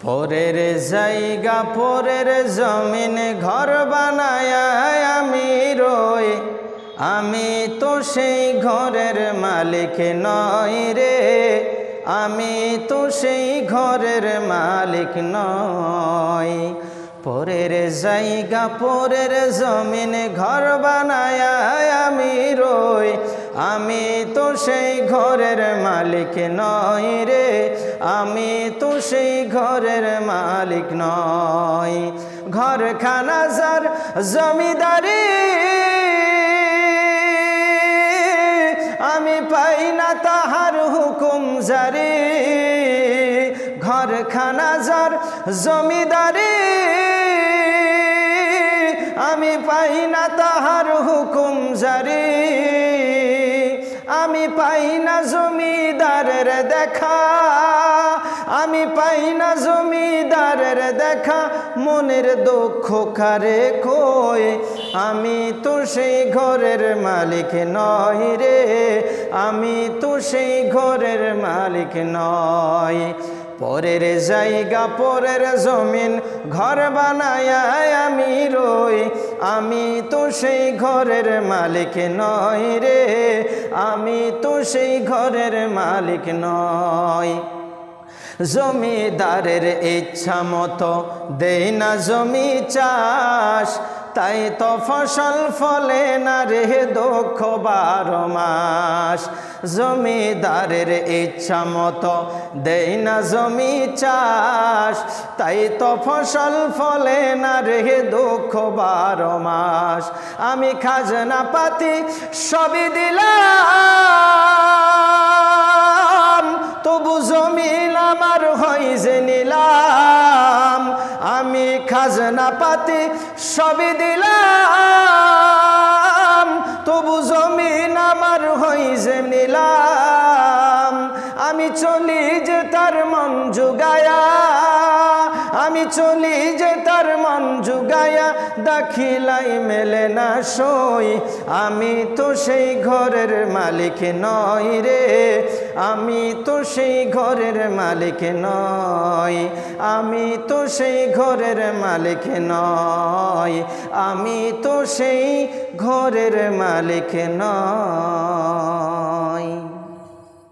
পরের জায়গা পরের জমিন ঘর বানায় আমি রই, আমি তো সেই ঘরের মালিক নই রে, আমি তো সেই ঘরের মালিক নই। পরের জায়গা পরের জমিন ঘর বানায় আমি রই, আমি তো সেই ঘরের মালিক নই রে, আমি তো সেই ঘরের মালিক নই। ঘরখানা যার জমিদারি আমি পাই না তাহার হুকুম জারি, ঘরখানা যার জমিদারি আমি পাই না তাহার হুকুম জারি, আমি পাই না জমিদারের দেখা, আমি পাই না জমিদারের দেখা, মনের দুঃখ কারে কই, আমি তো সেই ঘরের মালিক নই রে, আমি তো সেই ঘরের মালিক নই। পরের জায়গা পরের জমিন ঘর বানায় আমি রই, আমি তো সেই ঘরের মালিক নই রে, আমি তো সেই ঘরের মালিক নই। জমিদারের ইচ্ছা মতো দেই না জমি চাষ, তাই তো ফসল ফলে না রে দুঃখ 12 মাস। জমিদারের ইচ্ছা মতো দেই না জমি চাষ, তাই তো ফসল ফলে না রে দুঃখ 12 মাস। আমি খাজনা পাতি সবই দিলাম, তবু জমিন আমার হয় যে নিলাম। আমি খাজনা পাতি সবই দিলাম, তবু জমিন আমার হয় যে নিলাম। আমি চলি যে তার মন জুগায়া, আমি চলি যে তার মন জুগায়া, দাখিলাই মেলে না সই, আমি তো সেই ঘরের মালিক নই রে, আমি তো সেই ঘরের মালিক নই, আমি তো সেই ঘরের মালিক নই, আমি তো সেই ঘরের মালিক নই।